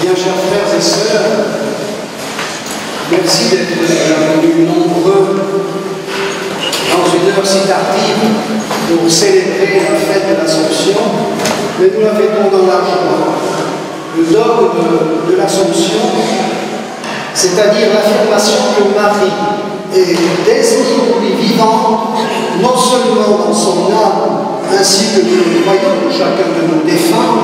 Bien, chers frères et sœurs, merci d'être venus nombreux dans une heure si tardive pour célébrer la fête de l'Assomption, mais nous la fêtons dans la joie. Le dogme de l'Assomption, c'est-à-dire l'affirmation que Marie est dès aujourd'hui vivante, non seulement dans son âme, ainsi que nous le croyons chacun de nos défunts,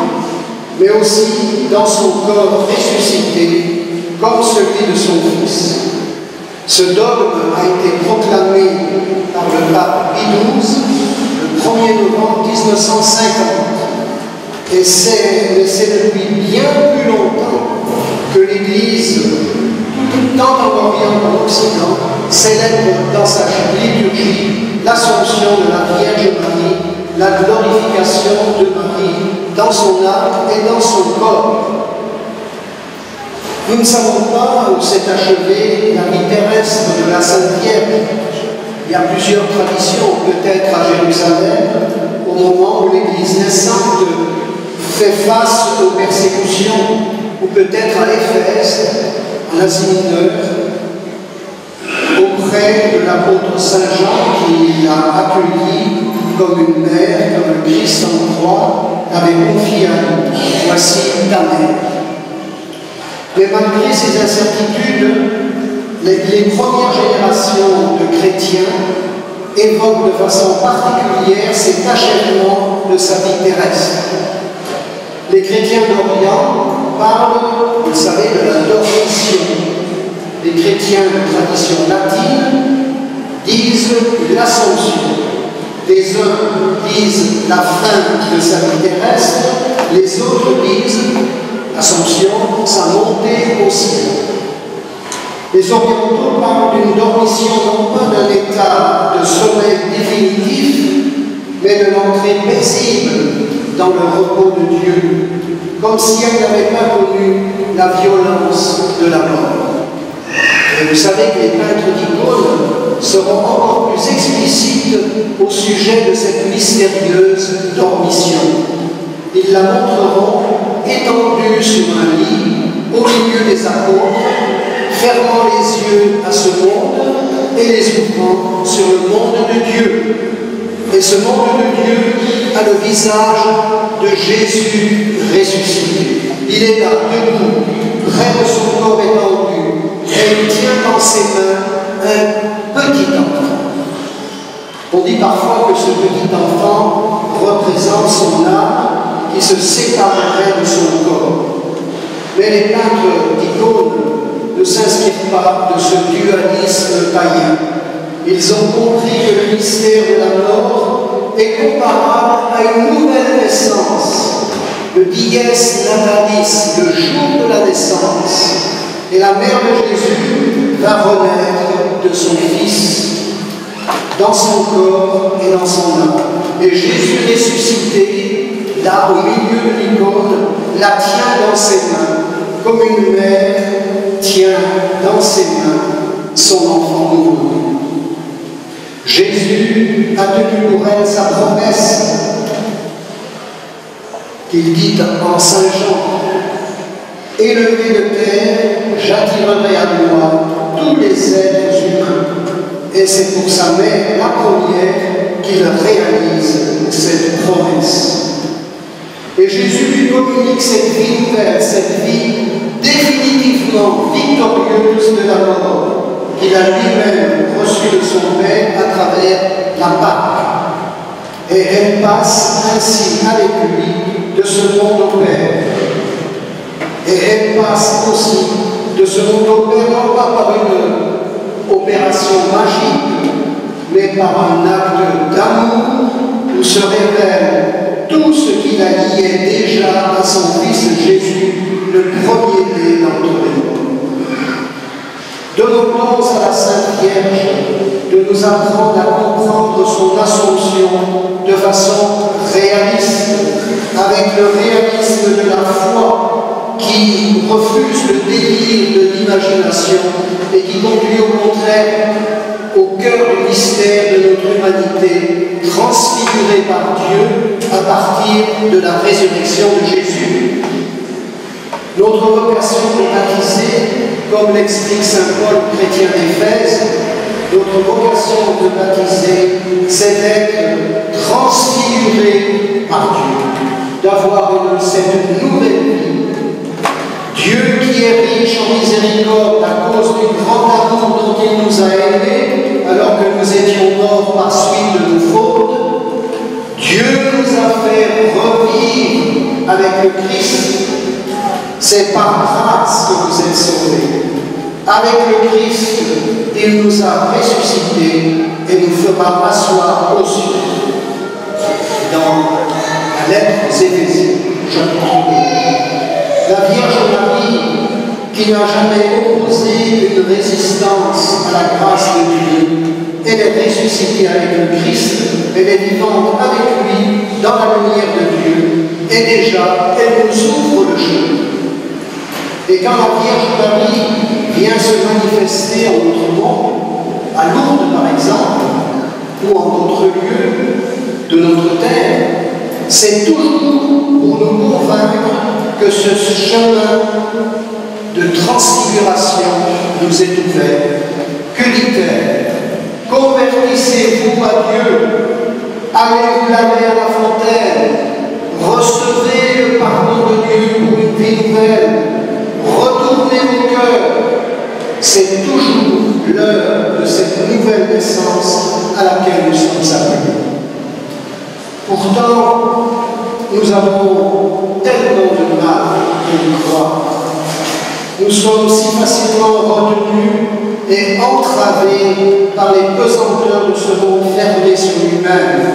mais aussi dans son corps ressuscité, comme celui de son Fils. Ce dogme a été proclamé par le pape Pie XII le 1er novembre 1950. Et c'est depuis bien plus longtemps que l'Église, tant en Orient qu'en Occident, célèbre dans sa liturgie l'Assomption de la Vierge Marie, la glorification de Marie dans son âme et dans son corps. Nous ne savons pas où s'est achevée la vie terrestre de la Sainte Vierge. Il y a plusieurs traditions, peut-être à Jérusalem, au moment où l'Église naissante fait face aux persécutions, ou peut-être à Éphèse, en Asie mineure, auprès de l'apôtre Saint Jean qui l'a accueilli comme une mère, comme le Christ en croix l'avait confié à nous. Voici ta mère. Mais malgré ces incertitudes, les premières générations de chrétiens évoquent de façon particulière cet achèvement de sa vie terrestre. Les chrétiens d'Orient parlent, vous le savez, de la dormition. Les chrétiens de tradition latine disent l'Assomption. Les uns disent la fin de sa vie terrestre, les autres disent l'Assomption, sa montée au ciel. Les orientaux parlent d'une dormition non pas d'un état de sommeil définitif, mais de l'entrée paisible dans le repos de Dieu, comme si elle n'avait pas connu la violence de la mort. Et vous savez que les peintres d'icônes seront encore plus explicites au sujet de cette mystérieuse dormition. Ils la montreront étendue sur un lit, au milieu des apôtres, fermant les yeux à ce monde et les ouvrant sur le monde de Dieu. Et ce monde de Dieu a le visage de Jésus ressuscité. Il est là, debout, près de son corps étendu, et il tient dans ses mains un petit enfant. On dit parfois que ce petit enfant représente son âme qui se séparerait de son corps. Mais les peintres d'icônes ne s'inspirent pas de ce dualisme païen. Ils ont compris que le mystère de la mort est comparable à une nouvelle naissance, le dies natalis, le jour de la naissance. Et la mère de Jésus va renaître de son Fils dans son corps et dans son âme. Et Jésus ressuscité, là au milieu de l'icône, la tient dans ses mains, comme une mère tient dans ses mains son enfant nouveau. Jésus a tenu pour elle sa promesse qu'il dit en Saint Jean: élevé de terre, j'attirerai à moi tous les êtres humains. Et c'est pour sa mère, la première, qu'il réalise cette promesse. Et Jésus lui communique cette vie nouvelle, cette vie définitivement victorieuse de la mort, qu'il a lui-même reçue de son Père à travers la Pâque. Et elle passe ainsi avec lui de ce monde au Père. Et elle passe aussi de ce monde au Père, non pas par une opération magique, mais par un acte d'amour où se révèle tout ce qu'il a lié déjà à son Fils Jésus, le premier-né d'entre les morts. Demandons à la Sainte Vierge de nous apprendre à comprendre son Assomption de façon réaliste, avec le réalisme de la foi qui refuse le délire de l'imagination et qui conduit au contraire au cœur du mystère de notre humanité, transfigurée par Dieu à partir de la résurrection de Jésus. Notre vocation de baptiser, comme l'explique saint Paul, chrétien d'Éphèse, notre vocation de baptiser, c'est d'être transfiguré par Dieu, d'avoir cette nouvelle vie. Dieu qui est riche en miséricorde à cause du grand amour dont il nous a aimés, alors que nous étions morts par suite de nos fautes, Dieu nous a fait revivre avec le Christ. C'est par grâce que vous êtes sauvés. Avec le Christ, il nous a ressuscités et nous fera asseoir aux cieux. Dans la lettre aux Éphésiens, chapitre 2, la Vierge Marie, qui n'a jamais opposé une résistance à la grâce de Dieu, elle est ressuscitée avec le Christ, elle est vivante avec lui dans la lumière de Dieu, et déjà, elle nous ouvre le chemin. Et quand la Vierge Marie vient se manifester en notre monde, à Lourdes par exemple, ou en d'autres lieux de notre terre, c'est toujours pour nous convaincre que ce chemin de transfiguration nous est ouvert. Que dit-elle? Convertissez-vous à Dieu, allez vous laver à la fontaine, recevez le pardon de Dieu pour une vie nouvelle, retournez au cœur. C'est toujours l'heure de cette nouvelle naissance à laquelle nous sommes appelés. Pourtant, nous avons tellement de mal de nous croire. Nous sommes si facilement retenus et entravés par les pesanteurs de ce monde fermé sur lui-même.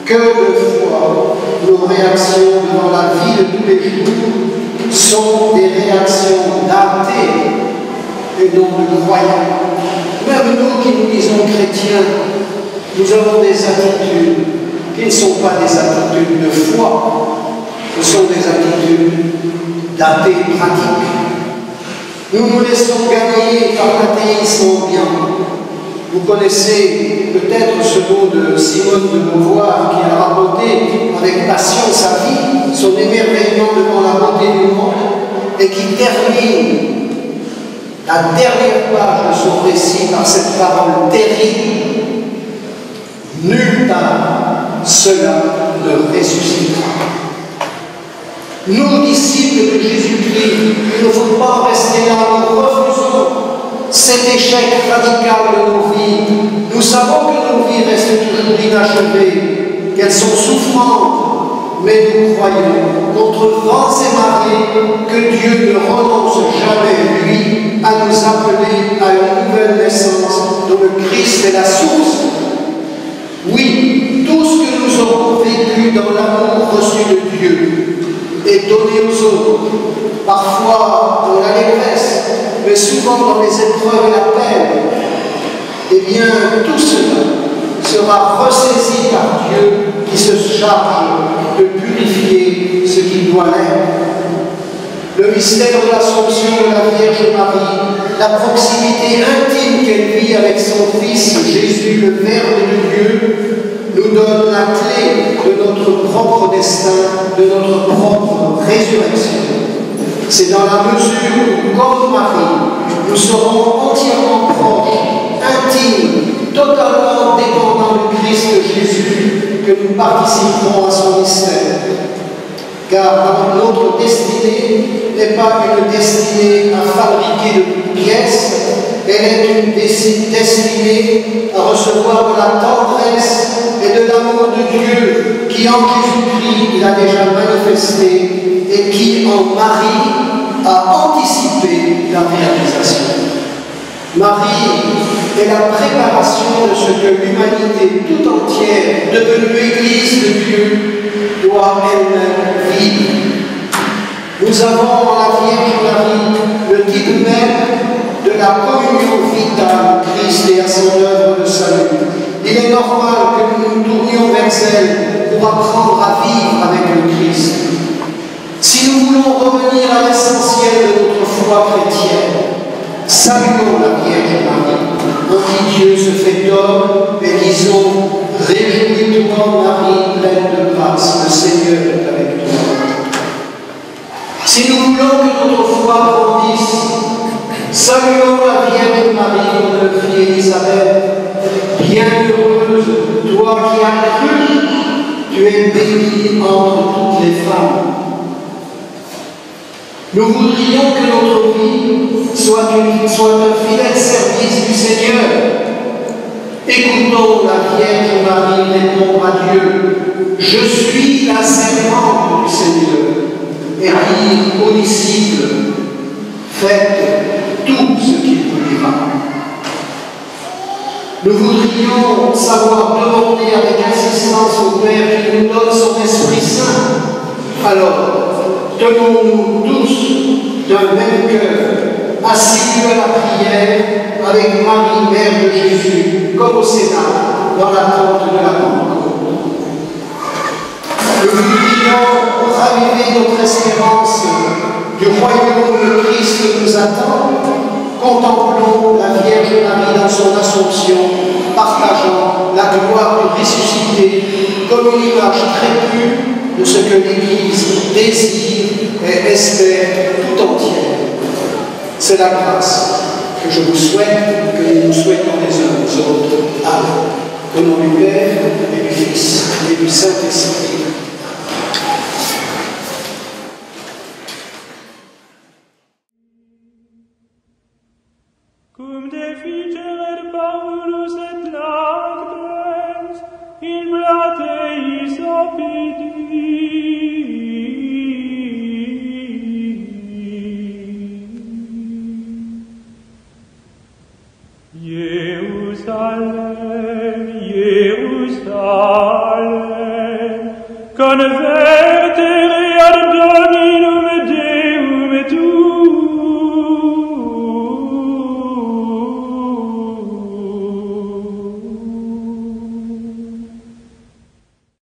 Que de fois nos réactions dans la vie de tous les jours sont des réactions d'athées et non de croyants. Même nous qui nous disons chrétiens, nous avons des attitudes qui ne sont pas des attitudes de foi, ce sont des attitudes d'athées pratiques. Nous nous laissons gagner par l'athéisme ambiant. Vous connaissez peut-être ce mot de Simone de Beauvoir qui a raconté avec passion sa vie, son émerveillement devant la beauté du monde, et qui termine la dernière page de son récit par cette parole terrible: nulle part cela ne ressuscitera. Nous, disciples de Jésus-Christ, il ne faut pas rester là, nous refusons cet échec radical de nos vies. Nous savons que nos vies restent toujours inachevées, qu'elles sont souffrantes, mais nous croyons, contre vents et marées, que Dieu ne renonce jamais, lui, à nous appeler à une nouvelle naissance dont le Christ est la source. Oui, tout ce que nous aurons vécu dans l'amour reçu de Dieu et donné aux autres, parfois dans l'allégresse, mais souvent dans les épreuves et la peine, eh bien, tout cela sera ressaisi par Dieu qui se charge de purifier ce qui doit l'être. Le mystère de l'Assomption de la Vierge Marie, la proximité intime qu'elle vit avec son Fils Jésus, le Verbe de Dieu, nous donne la clé de notre propre destin, de notre propre résurrection. C'est dans la mesure où, comme Marie, nous serons entièrement proches, intimes, totalement dépendants du Christ Jésus, que nous participerons à son mystère. Car notre destinée n'est pas une destinée à fabriquer de pièces, elle est une destinée à recevoir de la tendresse et de l'amour de Dieu qui en Jésus-Christ il a déjà manifesté et qui en Marie a anticipé la réalisation. Marie est la préparation de ce que l'humanité tout entière, devenue Église de Dieu, doit elle-même vivre. Nous avons en la Vierge Marie le type même de la communion vitale au Christ et à son œuvre de salut. Il est normal que nous nous tournions vers elle pour apprendre à vivre avec le Christ. Si nous voulons revenir à l'essentiel de notre foi chrétienne, saluons la Vierge Marie, en qui Dieu se fait homme, et disons: réjouis-toi Marie, pleine de grâce, le Seigneur est avec toi. Si nous voulons qui as cru, tu es bénie entre toutes les femmes. Nous voudrions que notre vie soit un fidèle service du Seigneur. Écoutons la Vierge Marie répondre à Dieu. Je suis la servante du Seigneur. Et dire aux disciples, faites tout ce qu'il vous dira. Nous voudrions savoir demander avec insistance au Père qu'il nous donne son Esprit Saint. Alors, tenons-nous tous d'un même cœur, assidus à la prière avec Marie, Mère de Jésus, comme au Sénat, dans l'attente de la Pentecôte. Nous voudrions raviver notre espérance du royaume où le Christ nous attend. Contemplons la Vierge Marie dans son Assomption, partageant la gloire du ressuscité comme une image très pure de ce que l'Église désire et espère tout entière. C'est la grâce que je vous souhaite, que nous nous souhaitons les uns aux autres. Amen. Au nom du Père et du Fils et du Saint-Esprit. Cum deficere Paulus et Lactes, in Plateis opidi. Jerusalem, Jerusalem, convertere ad Domini